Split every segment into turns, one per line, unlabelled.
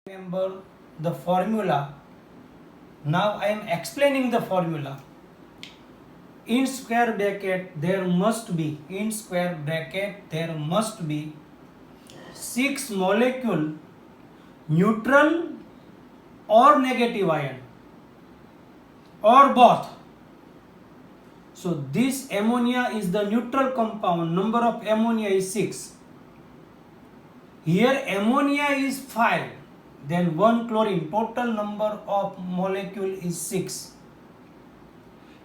Remember the formula. Now I am explaining the formula. In square bracket there must be, in square bracket there must be 6 molecule neutral or negative ion or both. So this ammonia is the neutral compound. Number of ammonia is 6. Here ammonia is 5. Then 1 chlorine. Total number of molecule is 6.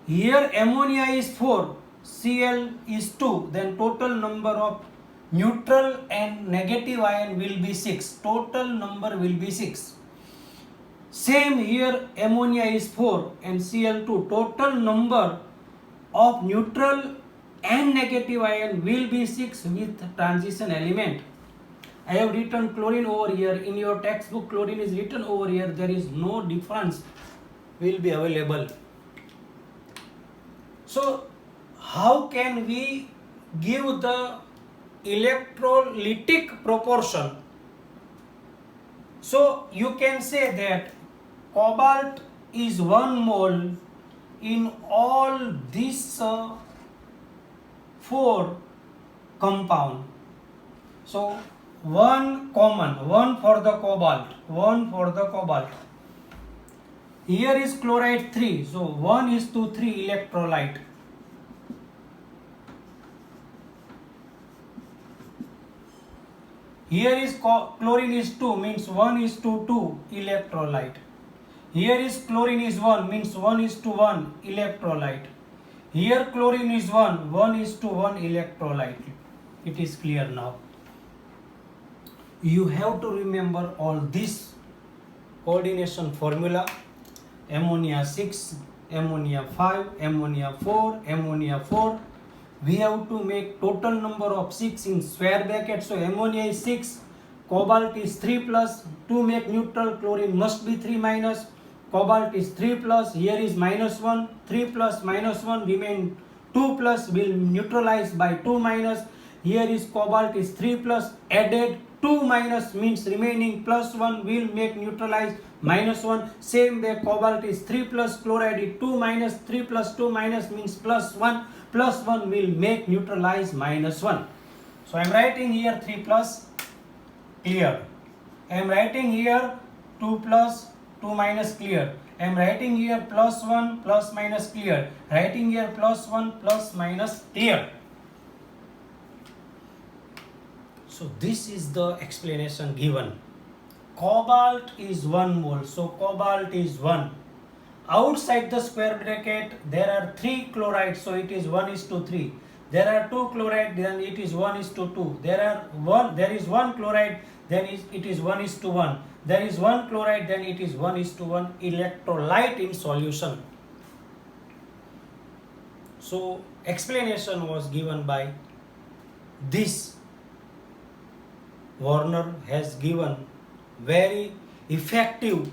Here ammonia is 4. Cl is 2. Then total number of neutral and negative ion will be 6. Total number will be 6. Same here ammonia is 4 and Cl2. Total number of neutral and negative ion will be 6 with transition element. I have written chlorine over here. In your textbook chlorine is written over here. There is no difference will be available. So how can we give the electrolytic proportion? So you can say that cobalt is 1 mole in all these 4 compound. So one common, one for the cobalt. Here is chloride 3, so 1:3 electrolyte. Here is chlorine is 2, means 1:2 electrolyte. Here is chlorine is 1, means 1:1 electrolyte. Here chlorine is 1, 1:1 electrolyte. It is clear now. You have to remember all this coordination formula. Ammonia 6, ammonia 5, ammonia 4, ammonia 4. We have to make total number of 6 in square bracket. So ammonia is 6, cobalt is 3 plus. To make neutral, chlorine must be 3 minus. Cobalt is 3 plus. Here is minus 1. 3 plus minus 1 remain 2 plus, will neutralize by 2 minus. Here is cobalt is 3 plus, added 2 minus means remaining plus 1 will make neutralize minus 1. Same way cobalt is 3 plus, chloride is 2 minus, 3 plus 2 minus means plus 1. Plus 1 will make neutralize minus 1. So I am writing here 3 plus, clear. I am writing here 2 plus, 2 minus, clear. I am writing here plus 1 plus minus, clear. Writing here plus 1 plus minus, clear. So this is the explanation given. Cobalt is 1 mole, so cobalt is 1. Outside the square bracket there are 3 chlorides, so it is 1:3. There are 2 chloride, then it is 1:2. There is 1 chloride, then it is 1:1. There is 1 chloride, then it is 1:1 electrolyte in solution. So explanation was given by this. Warner has given very effective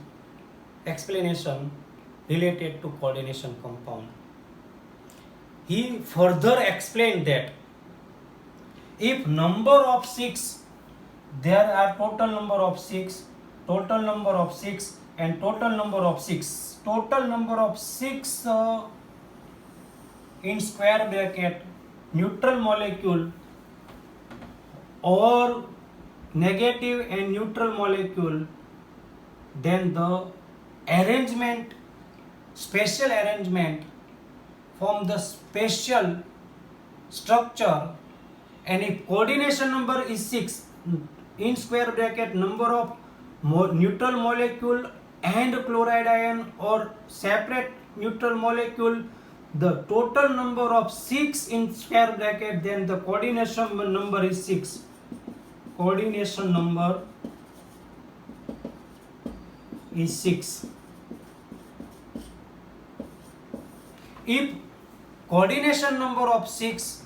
explanation related to coordination compound. He further explained that if number of 6, there are total number of 6, total number of 6 and total number of 6. Total number of 6 in square bracket neutral molecule or negative and neutral molecule, then the arrangement, special arrangement from the special structure, and if coordination number is 6 in square bracket number of neutral molecule and chloride ion or separate neutral molecule, the total number of 6 in square bracket, then the coordination number is 6. coordination number is 6. If coordination number of 6,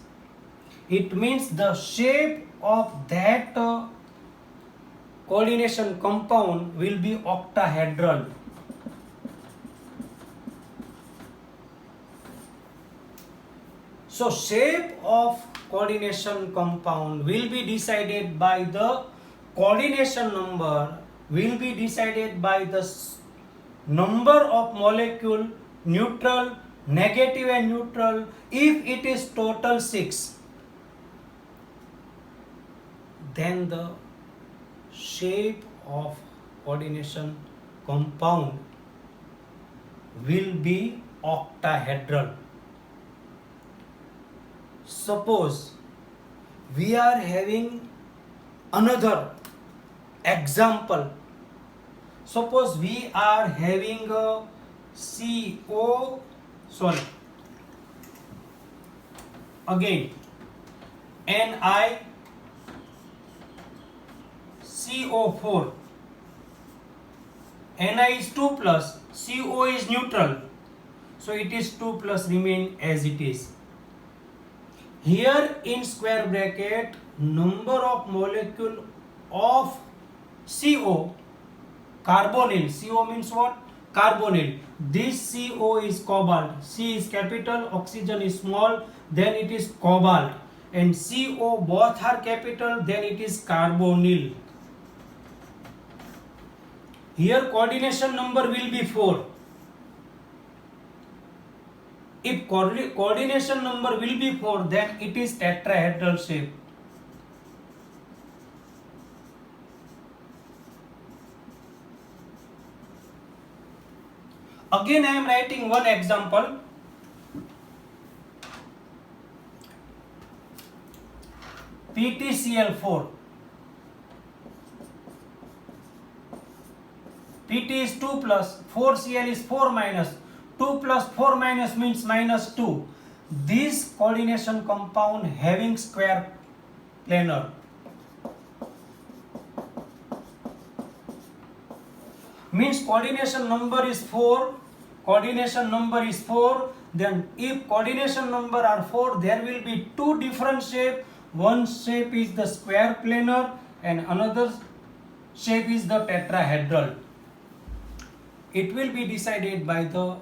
it means the shape of that coordination compound will be octahedral. So shape of coordination compound will be decided by the coordination number, will be decided by the number of molecule, neutral, negative and neutral. If it is total 6, then the shape of coordination compound will be octahedral. Suppose we are having another example. Suppose we are having a NiCO4. Ni is 2 plus, CO is neutral, so it is 2 plus remain as it is. Here in square bracket, number of molecule of CO, carbonyl. CO means what? Carbonyl. This CO is cobalt. C is capital, oxygen is small, then it is cobalt. And CO both are capital, then it is carbonyl. Here coordination number will be 4. If coordination number will be 4, then it is tetrahedral shape. Again I am writing one example. PTCl4. PT is 2 plus, 4Cl is 4 minus. 2 plus 4 minus means minus 2. This coordination compound having square planar. Means coordination number is 4. Coordination number is 4. Then if coordination number are 4, there will be two different shape. One shape is the square planar and another shape is the tetrahedral. It will be decided by the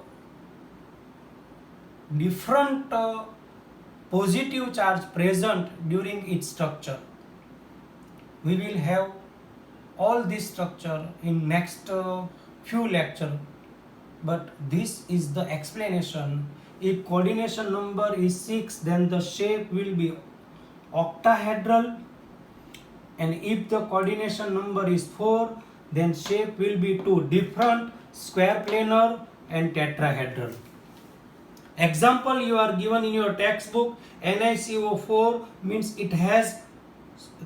different positive charge present during its structure. We will have all this structure in next few lecture, but this is the explanation. If coordination number is 6, then the shape will be octahedral, and if the coordination number is 4, then shape will be two different, square planar and tetrahedral. Example you are given in your textbook, NiCO4 means it has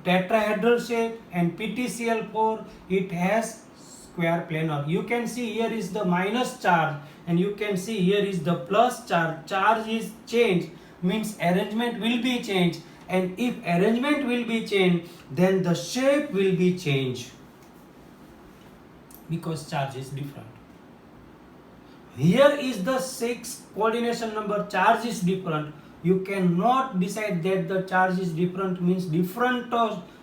tetrahedral shape, and PTCl4 it has square planar. You can see here is the minus charge and you can see here is the plus charge. Charge is changed, means arrangement will be changed, and if arrangement will be changed, then the shape will be changed because charge is different. Here is the 6 coordination number, charge is different. You cannot decide that the charge is different means different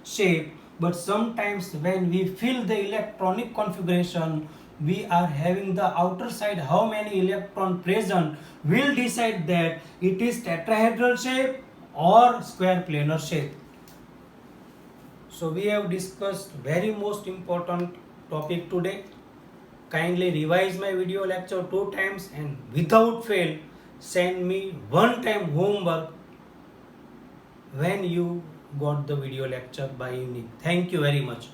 shape, but sometimes when we fill the electronic configuration, we are having the outer side how many electron present will decide that it is tetrahedral shape or square planar shape. So we have discussed very most important topic today. Kindly revise my video lecture 2 times and without fail send me 1 time homework when you got the video lecture by evening. Thank you very much.